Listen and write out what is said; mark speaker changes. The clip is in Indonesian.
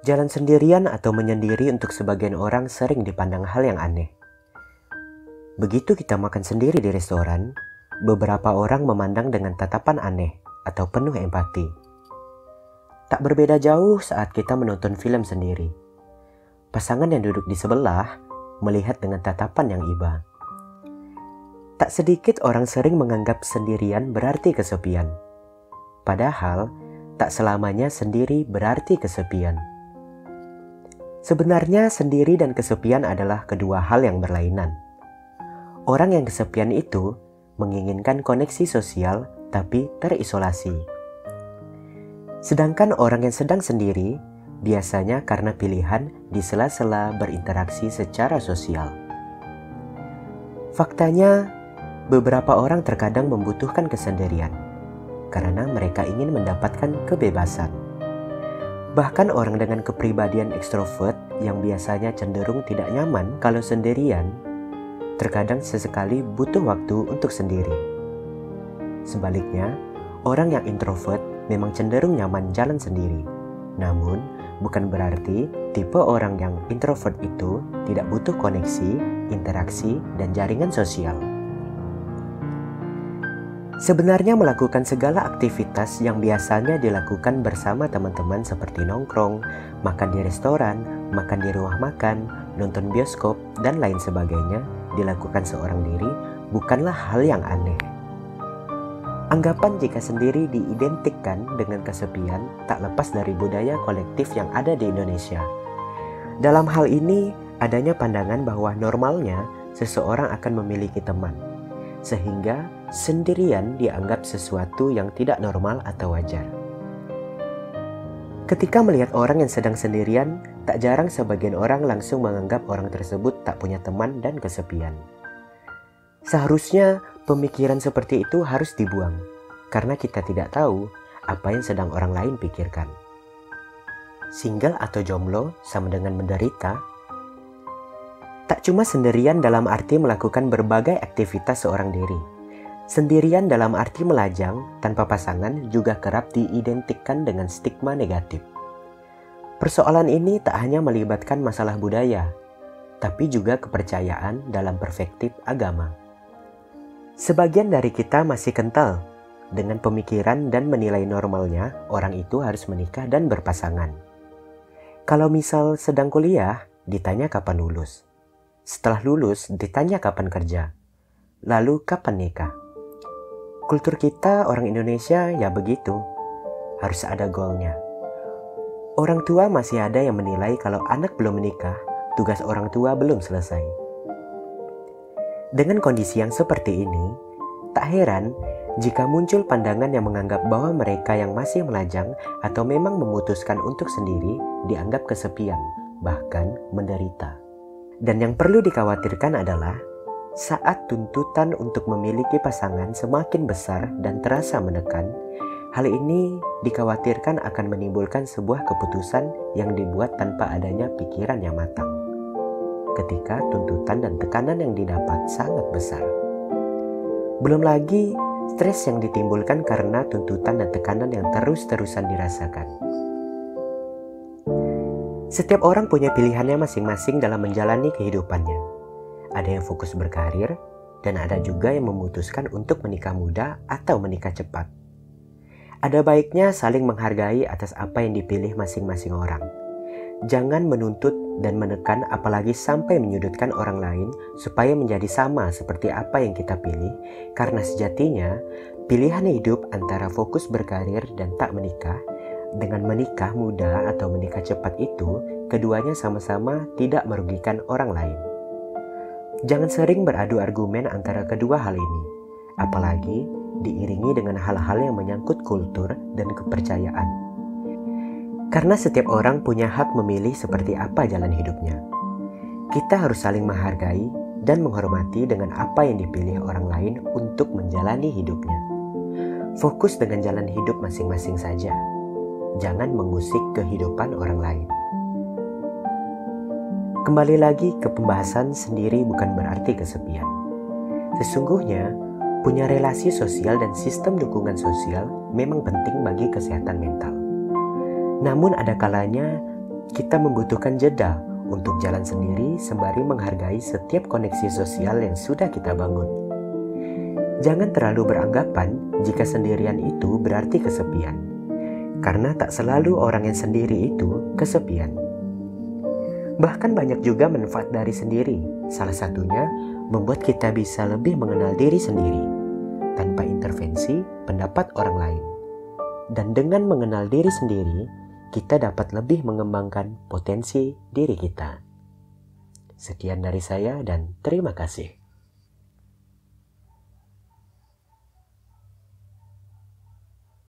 Speaker 1: Jalan sendirian atau menyendiri untuk sebagian orang sering dipandang hal yang aneh. Begitu kita makan sendiri di restoran, beberapa orang memandang dengan tatapan aneh atau penuh empati. Tak berbeda jauh saat kita menonton film sendiri. Pasangan yang duduk di sebelah melihat dengan tatapan yang iba. Tak sedikit orang sering menganggap sendirian berarti kesepian. Padahal, tak selamanya sendiri berarti kesepian. Sebenarnya sendiri dan kesepian adalah kedua hal yang berlainan. Orang yang kesepian itu menginginkan koneksi sosial tapi terisolasi. Sedangkan orang yang sedang sendiri biasanya karena pilihan di sela-sela berinteraksi secara sosial. Faktanya, beberapa orang terkadang membutuhkan kesendirian karena mereka ingin mendapatkan kebebasan. Bahkan orang dengan kepribadian ekstrovert yang biasanya cenderung tidak nyaman kalau sendirian, terkadang sesekali butuh waktu untuk sendiri. Sebaliknya, orang yang introvert memang cenderung nyaman jalan sendiri. Namun, bukan berarti tipe orang yang introvert itu tidak butuh koneksi, interaksi, dan jaringan sosial. Sebenarnya melakukan segala aktivitas yang biasanya dilakukan bersama teman-teman seperti nongkrong, makan di restoran, makan di rumah makan, nonton bioskop, dan lain sebagainya dilakukan seorang diri bukanlah hal yang aneh. Anggapan jika sendiri diidentikan dengan kesepian tak lepas dari budaya kolektif yang ada di Indonesia. Dalam hal ini, adanya pandangan bahwa normalnya seseorang akan memiliki teman, sehingga sendirian dianggap sesuatu yang tidak normal atau wajar. Ketika melihat orang yang sedang sendirian, tak jarang sebagian orang langsung menganggap orang tersebut tak punya teman dan kesepian. Seharusnya pemikiran seperti itu harus dibuang, karena kita tidak tahu apa yang sedang orang lain pikirkan. Single atau jomblo sama dengan menderita. Tak cuma sendirian dalam arti melakukan berbagai aktivitas seorang diri. Sendirian dalam arti melajang tanpa pasangan juga kerap diidentikan dengan stigma negatif. Persoalan ini tak hanya melibatkan masalah budaya, tapi juga kepercayaan dalam perspektif agama. Sebagian dari kita masih kental dengan pemikiran dan menilai normalnya orang itu harus menikah dan berpasangan. Kalau misal sedang kuliah, ditanya kapan lulus. Setelah lulus, ditanya kapan kerja. Lalu kapan nikah? Kultur kita orang Indonesia ya begitu, harus ada goalnya. Orang tua masih ada yang menilai kalau anak belum menikah, tugas orang tua belum selesai. Dengan kondisi yang seperti ini, tak heran jika muncul pandangan yang menganggap bahwa mereka yang masih melajang atau memang memutuskan untuk sendiri dianggap kesepian, bahkan menderita. Dan yang perlu dikhawatirkan adalah saat tuntutan untuk memiliki pasangan semakin besar dan terasa menekan, hal ini dikhawatirkan akan menimbulkan sebuah keputusan yang dibuat tanpa adanya pikiran yang matang. Ketika tuntutan dan tekanan yang didapat sangat besar. Belum lagi stres yang ditimbulkan karena tuntutan dan tekanan yang terus-terusan dirasakan. Setiap orang punya pilihannya masing-masing dalam menjalani kehidupannya. Ada yang fokus berkarir, dan ada juga yang memutuskan untuk menikah muda atau menikah cepat. Ada baiknya saling menghargai atas apa yang dipilih masing-masing orang. Jangan menuntut dan menekan apalagi sampai menyudutkan orang lain supaya menjadi sama seperti apa yang kita pilih, karena sejatinya pilihan hidup antara fokus berkarir dan tak menikah, dengan menikah muda atau menikah cepat itu, keduanya sama-sama tidak merugikan orang lain. Jangan sering beradu argumen antara kedua hal ini, apalagi diiringi dengan hal-hal yang menyangkut kultur dan kepercayaan. Karena setiap orang punya hak memilih seperti apa jalan hidupnya. Kita harus saling menghargai dan menghormati dengan apa yang dipilih orang lain untuk menjalani hidupnya. Fokus dengan jalan hidup masing-masing saja. Jangan mengusik kehidupan orang lain. Kembali lagi ke pembahasan sendiri bukan berarti kesepian. Sesungguhnya, punya relasi sosial dan sistem dukungan sosial memang penting bagi kesehatan mental. Namun ada kalanya Kita membutuhkan jeda untuk jalan sendiri sembari menghargai setiap koneksi sosial yang sudah kita bangun. Jangan terlalu beranggapan jika sendirian itu berarti kesepian, karena tak selalu orang yang sendiri itu kesepian. Bahkan banyak juga manfaat dari sendiri, salah satunya membuat kita bisa lebih mengenal diri sendiri, tanpa intervensi pendapat orang lain. Dan dengan mengenal diri sendiri, kita dapat lebih mengembangkan potensi diri kita. Sekian dari saya dan terima kasih.